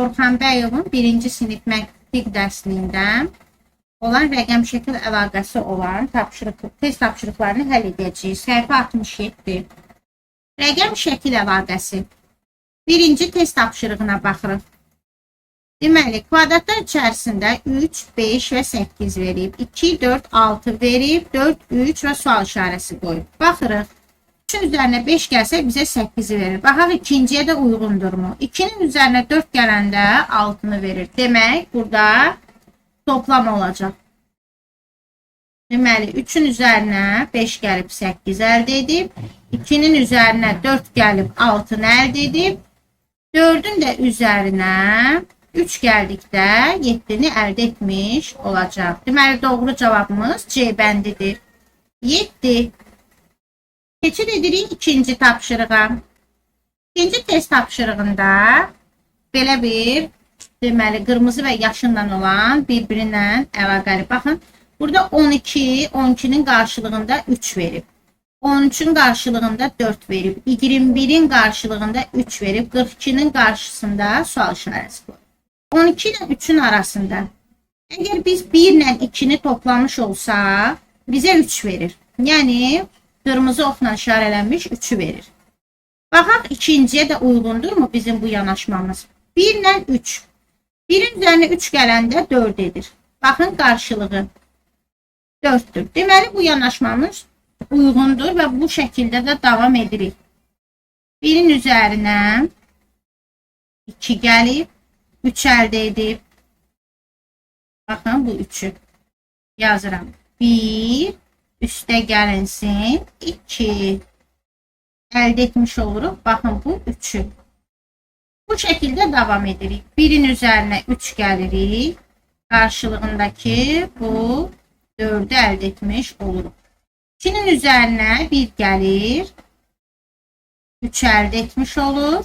Orxan Bəyovun 1-ci sinif məntiq dərsliyində olan rəqəm şəkil əlaqəsi olan test tapşırıqlarını həll edəcəyik. Səhifə 67. Rəqəm şəkil əlaqəsi. 1-ci test tapşırığına baxırıq. Deməli, kvadratlar içərisində 3, 5 və 8 verib, 2, 4, 6 verib, 4, 3 və sual işarəsi qoyub. Baxırıq. 3-ün üzərinə 5 gəlsə bizə 8-i verir. Baxaq, ikinciyə də uyğundurmu? 2-nin üzərinə 4 gələndə 6-nı verir. Demək, burada toplam olacaq. Deməli, 3-ün üzərinə 5 gəlib 8 əldə edib. 2-nin üzərinə 4 gəlib 6-nı əldə edib. 4-ün də üzərinə 3 gəldikdə 7-ni əldə etmiş olacaq. Deməli, doğru cavabımız C bəndidir. 7. Keçid edirik ikinci tapşırığa. İkinci test tapşırığında belə bir, deməli, qırmızı və yaşınla olan bir-birindən əlaqəli. Baxın, burada 12, 12-nin qarşılığında 3 verib. 13-ün qarşılığında 4 verib. 21-in qarşılığında 3 verib. 42-nin qarşısında sual işarəsi qoyub. 12 ilə 3-ün arasında. Əgər biz 1 ilə 2-ni toplamış olsaq, bizə 3 verir. Yəni, qırmızı oxla işarələnmiş 3'ü verir. Baxaq, ikinciyə də uyğundurmu bizim bu yanaşmamız? 1 ilə 3. 1-in üzərinə 3 gələndə 4 edir. Baxın, qarşılığı 4'dür. Deməli, bu yanaşmamız uyğundur və bu şəkildə də davam edirik. 1-in üzərinə 2 gəlib, 3 əldə edib. Baxın, bu 3'ü yazıram. 1, üstə gəlinsin, 2 əldə etmiş oluruq. Baxın, bu 3'ü. Bu şəkildə davam edirik. 1'in üzərinə 3 gəlirik. Qarşılığındakı bu 4'ü əldə etmiş oluruq. 2'nin üzərinə 1 gəlir. 3 əldə etmiş olur.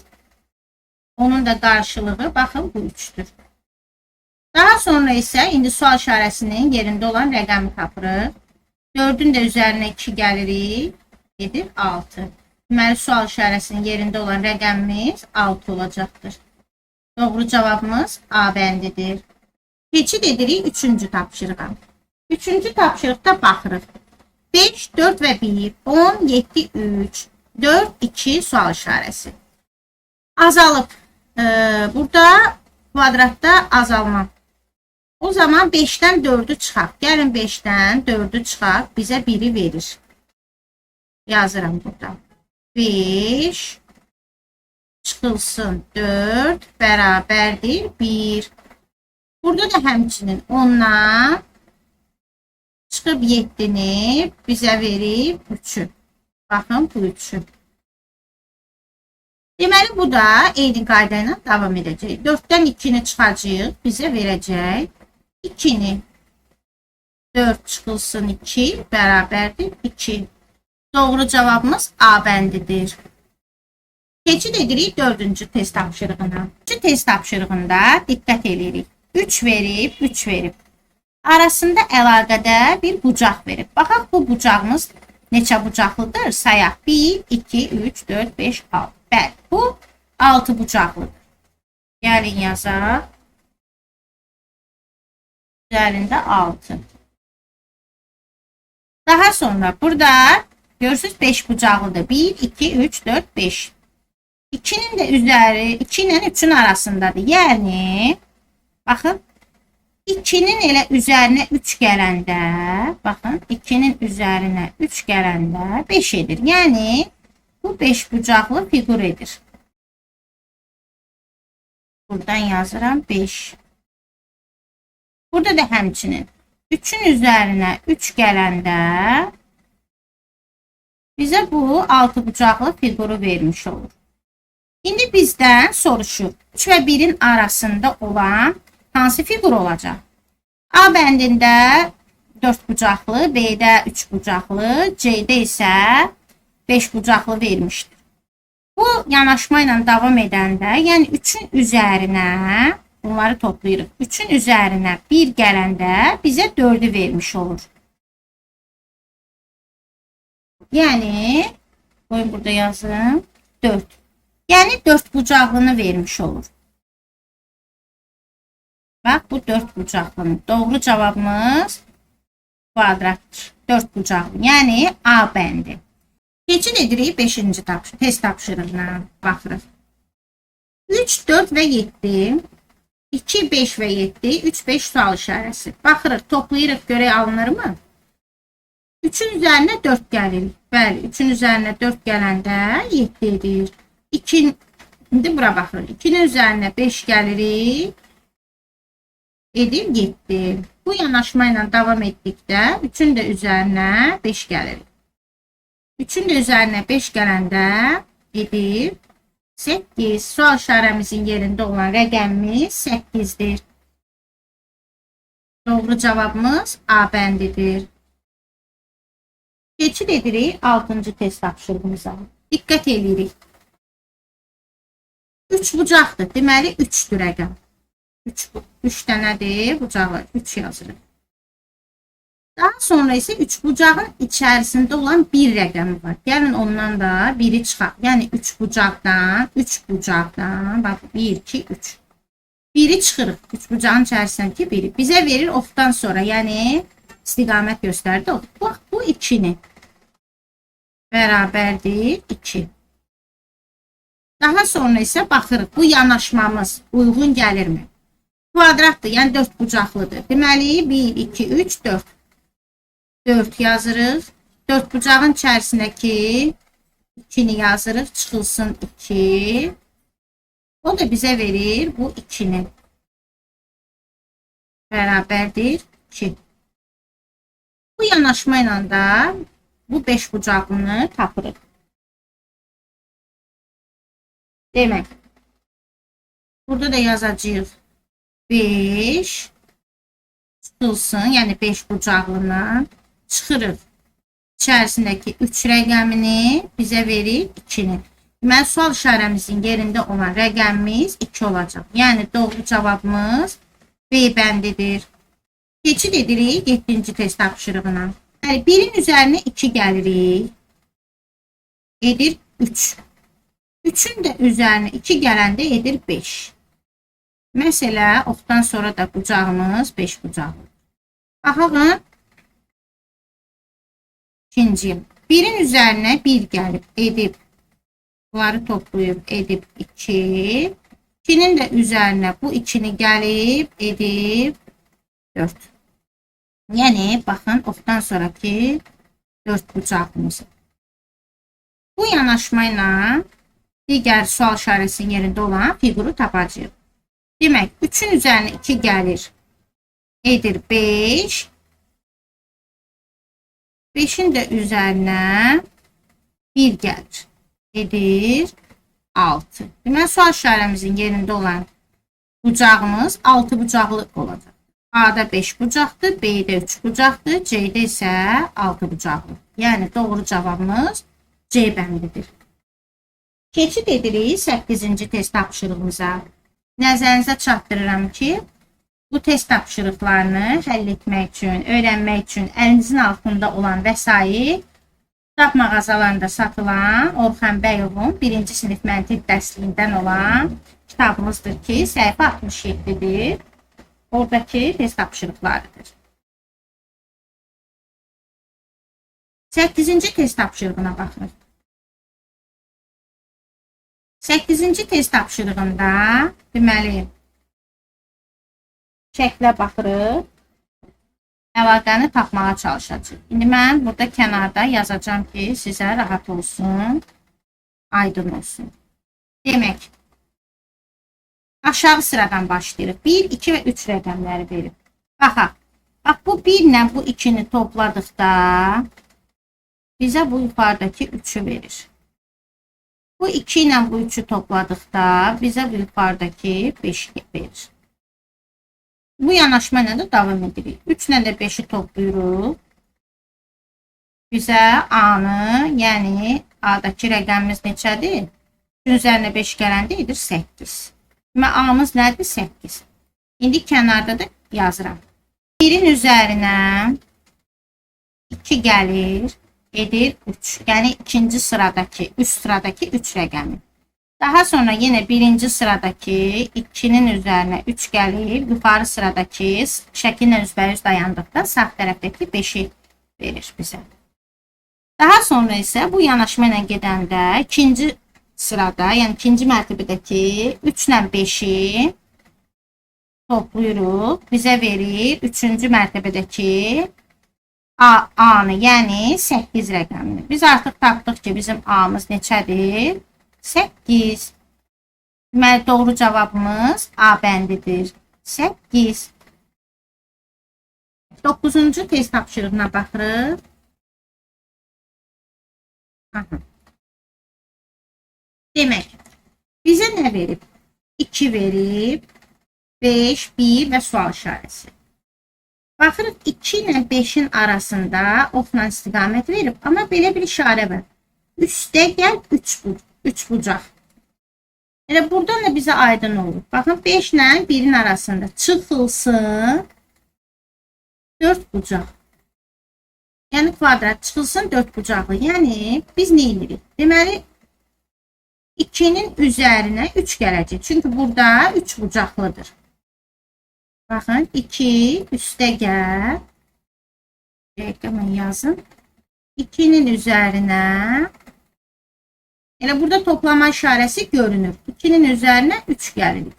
Onun da qarşılığı, baxın, bu 3'dür. Daha sonra isə indi sual işarəsinin yerində olan rəqəmi tapırıq. 4'ün də üzərinə 2 gəlirik. Edir 6. Deməli, sual işarəsinin yerində olan rəqəmimiz 6 olacaqdır. Doğru cavabımız A bəndidir. Keçid edirik 3-cü tapşırığa. 3-cü tapşırıqda baxırıq. 5, 4 və 1, 10, 7, 3, 4, 2 sual işarəsi. Azalıb. Burada kvadratda azalma. O zaman 5'dən 4'ü çıxaq. Gəlin 5'dən 4'ü çıxaq. Bizə 1'i verir. Yazıram burada. 5 çıxılsın 4 bərabərdir 1. Burada da həmçinin 10'dan çıxıb 7'ni bizə verib 3'ü. Baxın, bu 3'ü. Deməli, bu da eyni qayda ilə davam edəcək. 4'dən 2'ni çıxacaq, bizə verəcək 2'ni. 4 çıxılsın 2 bərabərdir 2. Doğru cavabımız A bəndidir. Keçid edirik 4-cü test tapşırığına. 3-cü test tapşırığında diqqət edirik. 3 verib, 3 verib. Arasında əlaqədə bir bucaq verib. Baxaq, bu bucağımız neçə bucaqlıdır? Sayaq. 1, 2, 3, 4, 5, 6. Bəli, bu 6 bucaqlıdır. Gəlin yazaq. Üzərində 6. Daha sonra burada görürsünüz 5 bucaqlıdır. 1, 2, 3, 4, 5. 2'nin də üzəri 2 ilə 3'ün arasındadır. Yəni, baxın, 2'nin elə üzərinə 3 gələndə, baxın, 2'nin üzərinə 3 gələndə 5 edir. Yəni, bu 5 bucaqlı fiqur edir. Buradan yazıram 5. Burada da həmçinin 3'ün üzərinə 3 gələndə bizə bu 6 bucaqlı fiquru vermiş olur. İndi bizdən soruşur. 3 və 1'in arasında olan hansı fiqur olacaq? A bəndində 4 bucaqlı, B'də 3 bucaqlı, C'də isə 5 bucaqlı vermişdir. Bu yanaşma ilə davam edəndə, yəni 3'ün üzərinə, bunları toplayırıq. 3'ün üzərinə 1 gələndə bizə 4'ü vermiş olur. Yəni, qoyun burada yazın, 4. Yəni 4 bucaqlını vermiş olur. Bax, bu 4 bucaqlıdır. Doğru cavabımız kvadratdır. 4 bucaqlı. Yəni A bəndi. Keçid edirik 5-ci test tapşırığına. Baxırıq. 3, 4 və 7. 2, 5 və 7. 3, 5 sual işarəsi. Baxırıq, toplayırıq, görək alınırmı? 3'ün üzerine 4 gəlir. Bəli, 3'ün üzerine 4 gələndə 7 edir. 2, indi bura baxırıq. 2'nin üzerine 5 gəlirik. Edir 7. Bu yanaşma ilə davam etdikdə 3'ün də üzerine 5 gəlir. 3'ün də üzerine 5 gələndə edir 8. Sual işarəmizin yerində olan rəqəmimiz 8'dir. Doğru cavabımız A bəndidir. Keçid edirik 6-cı test tapşırığımıza. Diqqət edirik. 3 bucaqdır. Deməli 3'dür rəqəm. 3 dənədir bucağı. 3 yazırıq. Daha sonra isə 3 bucağın içərisində olan bir rəqəmi var. Gəlin ondan da biri çıxaq. Yəni 3 bucaqdan, bax 1, 2, 3. Biri çıxırıq. 3 bucağın içərisindəki biri. Bizə verir oxdan sonra, yəni istiqamət göstərdi. Bax, bu 2'ni bərabərdir 2. Daha sonra isə baxırıq, bu yanaşmamız uyğun gəlirmi? Kvadratdır, yəni 4 bucaqlıdır. Deməli, 1, 2, 3, 4. 4 yazırıq. 4 bucağın içərisindəki 2'ni yazırıq. Çıxılsın 2. O da bizə verir bu 2'ni. Bərabərdir 2. Bu yanaşma ilə da bu 5 bucaqlını tapırıq. Demək, burada da yazacağıq 5 çıxılsın, yəni 5 bucaqlını çıxırıq. İçərisindəki 3 rəqəmini bizə verir 2'ni. Deməli, sual işarəmizin yerində olan rəqəmimiz 2 olacaq. Yəni, doğru cavabımız B bəndidir. Keçid edirik 7-ci test tapşırığına. Yəni, 1'in üzərinə 2 gəlirik. Edir 3. 3'ün də üzərinə 2 gələndə edir 5. Məsələ, oxdan sonra da bucağımız 5 bucaqlı. Baxın. İkinci. 1'in üzərinə 1 gəlib, edib. Bunları toplayıb, edib 2. 2'nin də üzərinə bu 2'ni gəlib, edib 4. Yəni, baxın, oxdan sonraki 4 bucaqlımız. Bu yanaşma ilə digər sual işarəsinin yerində olan fiquru tapacağıq. Demək, 3'ün üzərinə 2 gəlir, edir 5. 5'in də üzərinə 1 gəlir, edir 6. Demək, sual işarəmizin yerində olan bucağımız 6 bucaqlı olacaq. A'da 5 bucaqdır, B'də 3 bucaqdır, C'də isə 6 bucaqlı. Yəni, doğru cavabımız C bəndidir. Keçid edirik 8-ci test tapşırığımıza. Nəzərinizə çatdırıram ki, bu test tapşırıqlarını həll etmək üçün, öyrənmək üçün əlinizin altında olan vəsait kitab mağazalarında satılan Orxan Bəyovun 1-ci sinif məntiq dərsliyindən olan kitabımızdır ki, səhifə 67-dir. Oradakı test tapşırıqlarıdır. 8-ci test tapşırığına baxırıq. 8-ci test tapşırığında deməli şəklə baxırıq. Əlaqəni tapmağa çalışacağıq. İndi mən burada kənarda yazacağım ki, sizə rahat olsun, aydın olsun. Demək, aşağı sıradan başlayırıq. 1, 2 və 3 rəqəmləri verib. Baxaq. Bax, bu 1 ilə bu 2'ni topladıqda bizə bu yuxarıdakı 3'ü verir. Bu 2 ilə bu 3'ü topladıqda bizə bu yuxarıdakı 5 verir. Bu yanaşma ilə də davam edirik. 3 ilə də 5'i toplayırıq. Bizə A'nı, yəni A'dakı rəqəmimiz neçədir? Üzərinə 5 gələndə edir 8. Və A'mız nədir? 8. İndi kənarda da yazıram. 1'in üzərinə 2 gəlir, edir 3. Yəni ikinci sıradakı, üst sıradakı 3 rəqəmi. Daha sonra yine birinci sıradaki 2'nin üzerine 3 gelir. Yukarı sıradaki şəkillə üzbəyüz dayandıqda sağ tərəfdəki 5'i verir bizə. Daha sonra isə bu yanaşma ilə gedəndə ikinci sırada, yəni ikinci mərtəbədəki 3 ilə 5'i toplayırıq. Bizə verir 3-cü mərtəbədəki A-nı, yəni 8 rəqəmini. Biz artıq tapdıq ki, bizim A-mız neçədir? 8. Deməli, doğru cavabımız A bəndidir. 8. 9-cu test tapşırığına baxırıq. Demək, bizə nə verib? 2 verib, 5, 1 və sual işarəsi. Baxırıq, 2 ilə 5'in arasında oxla istiqamət verib, amma belə bir işarə var. Üstə gəl 3 bucaq. Elə buradan da bizə aydın olur. Baxın, 5 ilə 1'in arasında çıxılsın 4 bucaq. Yəni kvadrat çıxılsın 4 bucaqlı. Yəni biz nə edirik? Deməli, 2'nin üzərinə 3 gələcək. Çünki burada 3 bucaqlıdır. Baxın, 2 üstə gəl. Hemen yazın. 2'nin üzərinə. Elə burada toplama işarəsi görünür. 2'nin üzərinə 3 gəlirik.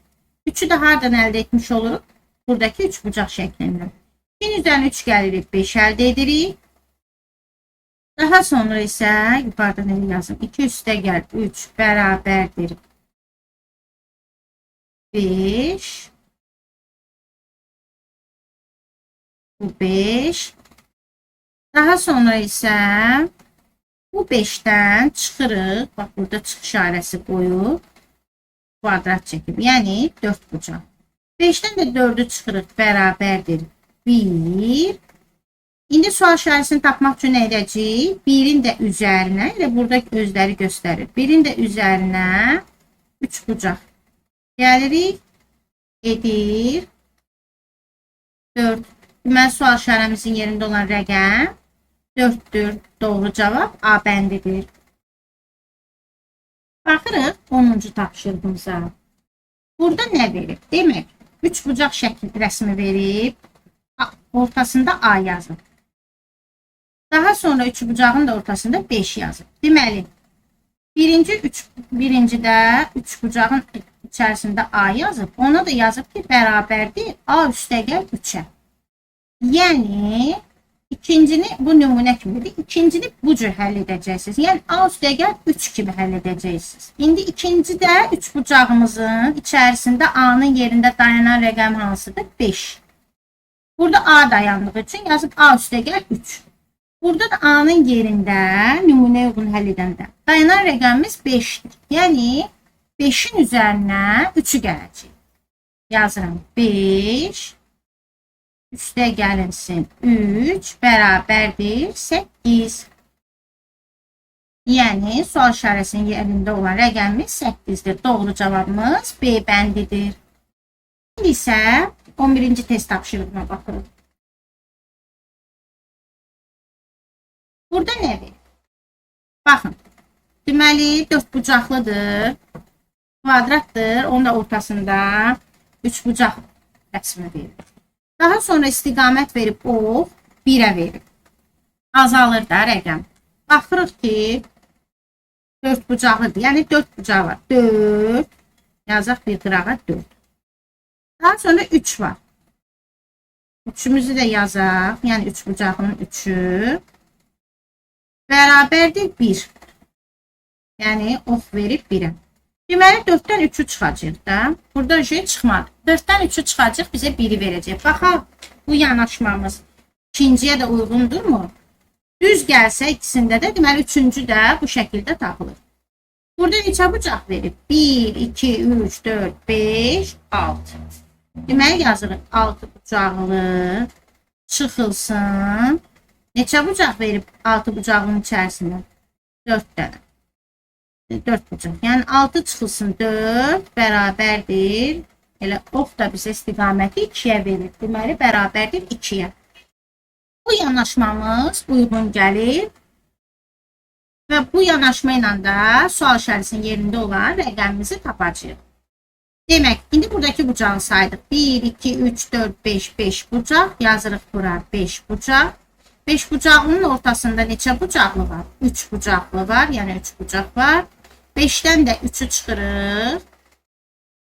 3'ü də hardan əldə etmiş oluruq? Buradakı 3 bucaq şəklində. 2'nin üzərinə 3 gəlirik, 5 əldə edirik. Daha sonra isə yukarıda nə yazım? 2 üstə gəl 3 bərabərdir 5. Bu 5. Daha sonra isə bu 5'dən çıxırıq. Bax, burada çıx işarəsi qoyub kvadrat çəkib. Yəni 4 bucaq. 5'dən də 4'ü çıxırıq. Bərabərdir 1. İndi sual işarəsini tapmaq üçün nə edəcəyik? 1'in də üzərinə, elə burada özləri göstərir. 1'in də üzərinə 3 bucaq gəlirik. Edir 4. Deməli, sual işarəmizin yerində olan rəqəm 4'dür. Doğru cavab A bəndidir. Baxırıq 10-cu tapşırığımıza. Burada nə verib? Demək, 3 bucaq şəkil rəsmi verib. Ortasında A yazıb. Daha sonra 3 bucağın da ortasında 5 yazıb. Deməli, birincidə 3 bucağın içərisində A yazıb. Ona da yazıb ki, bərabərdir A üstə gəl 3'ə. Yəni, ikincini bu nümunə kimidir. İkincini bu cür həll edəcəksiniz. Yəni, A üstə gəl 3 kimi həll edəcəksiniz. İndi ikincidə 3 bucağımızın içərisində A'nın yerində dayanan rəqəm hansıdır? 5. Burada A dayandığı üçün yazıb A üstə gəl 3. Burada da A'nın yerində nümunəyə uyğun həll edəndə dayanan rəqəmimiz 5'dir. Yəni 5'in üzərinə 3'ü gələcək. Yazıram 5 üstə gəlinsin 3 bərabərdir 8. Yəni sual işarəsinin yerində olan rəqəmimiz 8'dir. Doğru cavabımız B bəndidir. İndi isə 11-ci test tapşırığına baxırıq. Burada nə verir? Baxın. Deməli 4 bucaqlıdır. Kvadratdır. Onun da ortasında 3 bucaq rəsmi verir. Daha sonra istiqamət verib ox 1'ə verir. Azalır da rəqəm. Baxırıq ki 4 bucaqlıdır. Yəni 4 bucağı var. 4 yazaq bir qırağa 4. Daha sonra 3 var. 3'ümüzü də yazaq. Yəni 3 bucağının 3'ü bərabərdir 1. Yəni ox verib 1'ə. Deməli 4'dən 3'ü çıxacaq da. Burada şey çıxmadı. 4'dən 3'ü çıxacaq, bizə 1'i verəcək. Baxaq, bu yanaşmamız ikinciyə də uyğundurmu? Düz gəlsə ikisində də, deməli 3-cü də bu şəkildə tapılır. Burada neçə bucaq verib? 1, 2, 3, 4, 5, 6. Deməli yazırıq 6 bucaqlı çıxılsın. Neçə bucaq verib 6 bucağın içərisində? 4 dənə. 4 bucaq. Yəni 6 çıxılsın 4 bərabərdir. Elə ox da bizə istiqaməti 2'yə verir. Deməli bərabərdir 2'yə. Bu yanaşmamız uyğun gəlir. Və bu yanaşma ilə də sual işarəsinin yerində olan rəqəmimizi tapacağıq. Demək, indi buradakı bucağı saydıq. 1, 2, 3, 4, 5, 5 bucaq. Yazırıq bura 5 bucaq. 5 bucağının ortasında neçə bucaqlı var? 3 bucaqlı var, yəni 3 bucaq var. 5-dən də 3'ü çıxırıq.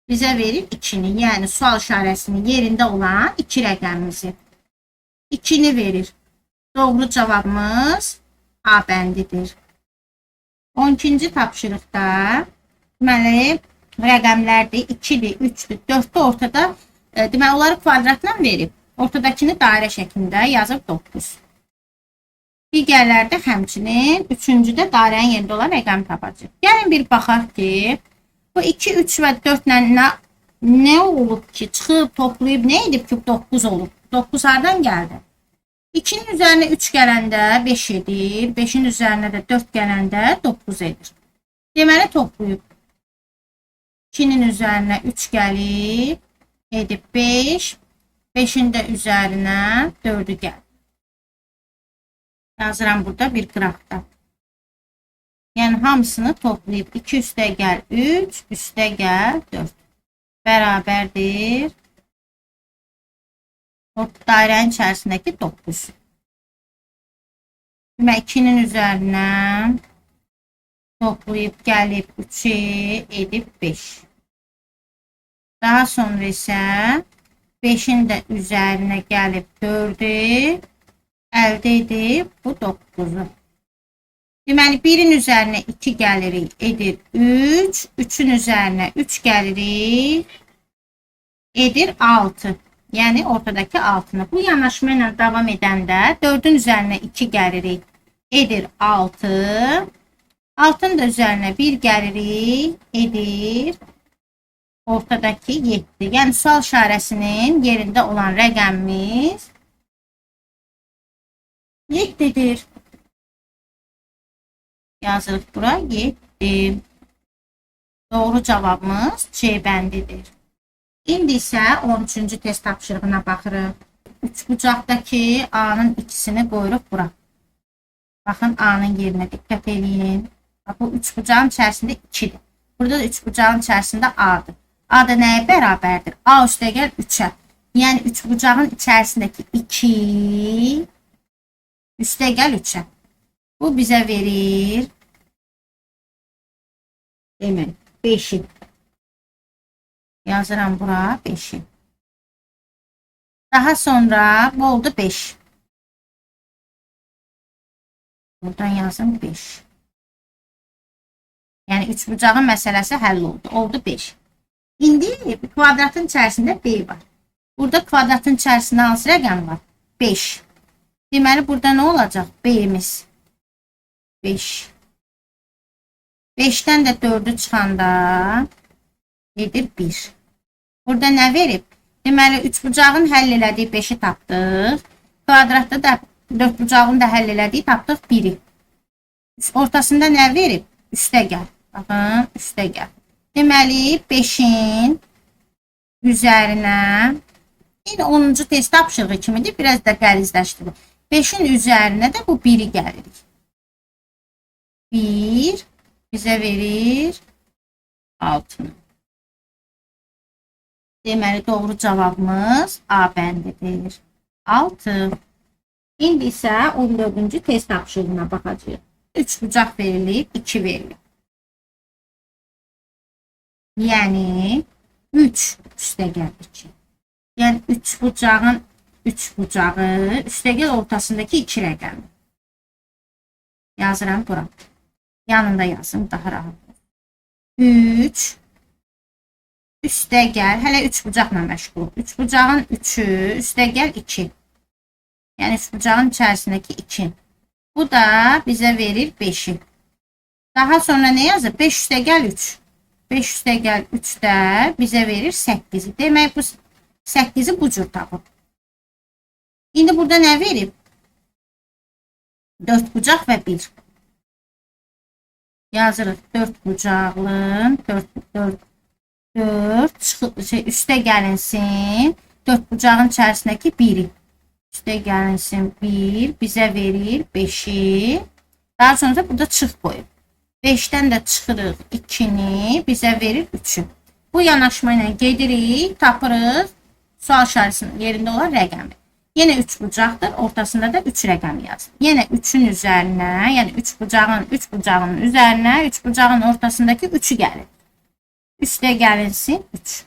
Bizə verir 2'ni, yəni sual işarəsinin yerində olan 2 rəqəmimizi. 2'ni verir. Doğru cavabımız A bəndidir. 12-ci tapşırıqda deməli rəqəmlərdir, 2'dir, 3'dür, 4'də ortada deməli onları kvadratla verib. Ortadakini dairə şəklində yazıb 9. Digərlərdə həmçinin 3-cüdə dairənin yerində olan rəqəm tapacaq. Gəlin bir baxaq ki, bu 2, 3 və 4 ilə nə olub ki, çıxıb, toplayıb, nə edib ki, 9 olub? 9 hardan gəldi? 2'nin üzərinə 3 gələndə 5 edir, 5'in üzərinə də 4 gələndə 9 edir. Deməli, toplayıb. 2'nin üzərinə 3 gəlib, edib 5, 5'in də üzərinə 4'ü gəlib. Yazıram burada bir qıraqda. Yəni, hamısını toplayıb 2 üstə gəl 3, üstə gəl 4. Bərabərdir. Dairənin içərisindəki 9. Demək, 2'nin üzərinə toplayıb gəlib 3'ü edib 5. Daha sonra isə 5'in də üzərinə gəlib 4'ü əldə edib bu 9'u. Deməli, 1'in üzərinə 2 gəlirik, edir 3, 3'ün üzərinə 3 gəlirik, edir 6. Yəni, ortadakı 6'nı. Bu yanaşma ilə davam edəndə 4'ün üzərinə 2 gəlirik, edir 6. 6'nın da üzərinə 1 gəlirik, edir ortadakı 7. Yəni, sual işarəsinin yerində olan rəqəmimiz 7'dir. Yazırıq bura 7. Doğru cavabımız C bəndidir. İndi isə 13-cü test tapşırığına baxırıq. 3 bucaqdakı A'nın ikisini qoyuruq bura. Baxın, A'nın yerinə diqqət edin. Bu 3 bucağın içərisində 2'dir. Burada da 3 bucağın içərisində A'dır. A da nəyə bərabərdir? A üstə gəl 3'ə. Yəni 3 bucağın içərisindəki 2 üstə gəl 3'ə. Bu bizə verir demək 5'i. Yazıram bura 5'i. Daha sonra bu oldu 5. Buradan yazım 5. Yəni 3 bucağın məsələsi həll oldu. Oldu 5. İndi kvadratın içərisində B var. Burada kvadratın içərisində hansı rəqəm var? 5. Deməli, burada nə olacaq? B'miz 5. 5'dən də 4'ü çıxanda edir 1. Burada nə verib? Deməli, 3 bucağın həll elədiyi 5'i tapdıq. Kvadratda da 4 bucağın da həll elədiyi tapdıq 1'i. Ortasında nə verib? Üstə gəl. Baxın, üstə gəl. Deməli, 5'in üzərinə yine 10-cu test tapşırığı kimidir. Biraz da qəlizləşdirir. 5'in üzərinə də bu 1'i gəlirik. 1 bizə verir 6'nı. Deməli, doğru cavabımız A bəndidir. 6. İndi isə 14-cü test tapşırığına baxacağıq. 3 bucaq verilib, 2 verilib. Yəni 3 üstə gəl 2. Yəni 3 bucağın 3 bucağı üstə gəl ortasındakı 2 rəqəmi. Yazıram bura. Yanında yazım daha rahat. 3 üstə gəl. Hələ 3 bucaqla məşğul. 3 bucağın 3'ü üstə gəl 2. Yəni 3 bucağın içərisindəki 2. Bu da bizə verir 5'i. Daha sonra nə yazır? 5 üstə gəl 3. 5 üstə gəl 3 də bizə verir 8'i. Demək, bu 8'i bu cür tapıb. İndi burada nə verib? 4 bucaq və 1. Yazırıq 4 bucaqlı 4 üstə gəlinsin 4 bucağın içərisindəki 1'i. Üstə gəlinsin 1 bizə verir 5'i. Daha sonra burada çıx qoyub. 5-dən də çıxırıq 2-ni, bizə verir 3-ü. Bu yanaşma ilə gedirik, tapırıq sual işarəsinin yerində olan rəqəmi. Yenə 3 bucaqdır, ortasında da 3 rəqəmi yazır. Yenə 3-ün üzərinə, yəni 3 bucağının üzərinə, 3 bucağın ortasındakı 3-ü gəlir. Üstə gəlinsin 3.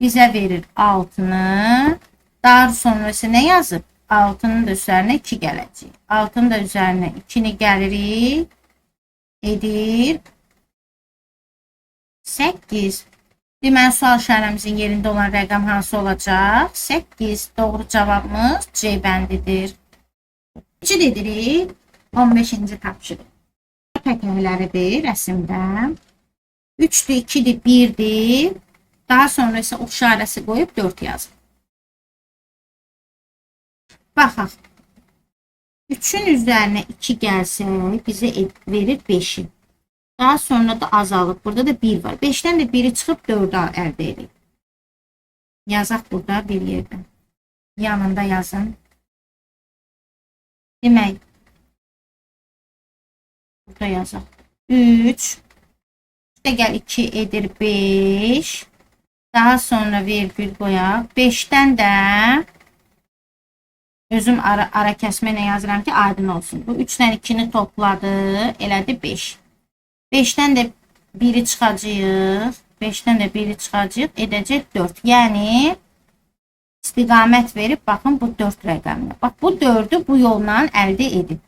Bizə verir 6-nı. Daha sonra isə nə yazıb? 6-nın da üzərinə 2 gələcək. 6-nın da üzərinə 2-ni gəlirik. Edir 8. Deməli, sual işarəmizin yerində olan rəqəm hansı olacaq? 8. Doğru cavabımız C bəndidir. Necə edirik? 15-ci tapşırıq. Təkərləridir rəsmdə. 3-dür, 2-dir, 1-dir. Daha sonra isə ox işarəsi qoyub 4 yazır. Baxaq. 3-ün üzərinə 2 gəlsək, bizə verir 5-i. Daha sonra da azalıb. Burada da 1 var. 5-dən də 1-i çıxıb 4-ü əldə edirik. Yazaq burada bir yerdən. Yanında yazın. Demək. Burada yazaq. 3. İşte gəl 2 edir 5. Daha sonra virgül qoyaq. 5-dən də özüm ara kəsmə ilə yazıram ki, aydın olsun. Bu 3-dən 2-ni topladı. Elədi 5. 5-dən də 1-i çıxacaq. 5-dən də 1-i çıxacaq. Edəcək 4. Yəni, istiqamət verib, baxın, bu 4 rəqəminə. Bax, bu 4-ü bu yolla əldə edib.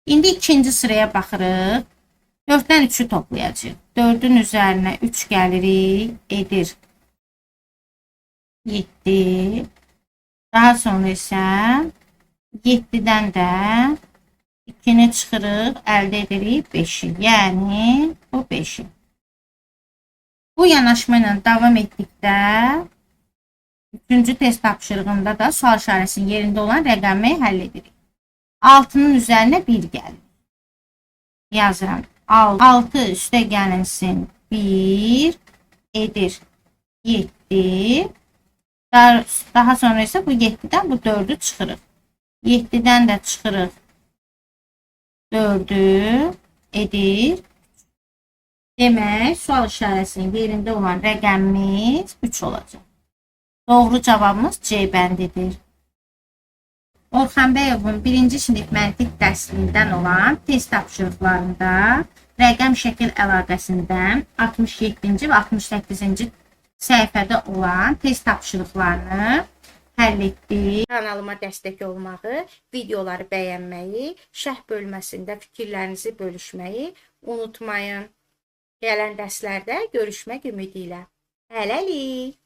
İndi ikinci sıraya baxırıq. 4-dən 3-ü toplayacaq. 4-ün üzərinə 3 gəlirik. Edir 7. Daha sonra isə 7-dən də 2-ni çıxırıq, əldə edirik 5-i. Yəni, bu 5-i. Bu yanaşma ilə davam etdikdə 3-cü test tapşırığında da sual işarəsinin yerində olan rəqəmi həll edirik. 6-nın üzərinə 1 gəlir. Yazıram. 6 üstə gəlinsin 1 edir 7. Daha sonra isə bu 7-dən bu 4-ü çıxırıq. 7-dən də çıxırıq 4-ü edir. Demək, sual işarəsinin yerində olan rəqəmimiz 3 olacaq. Doğru cavabımız C bəndidir. Orxan Bəyovun 1-ci sinif məntiq dərsliyindən olan test tapşırıqlarında rəqəm şəkil əlaqəsində 67-ci və 68-ci səhifədə olan test tapşırıqlarını həll etdik. Kanalıma dəstək olmağı, videoları bəyənməyi, şərh bölməsində fikirlərinizi bölüşməyi unutmayın. Gələn dərslərdə görüşmək ümidi ilə. Hələlik!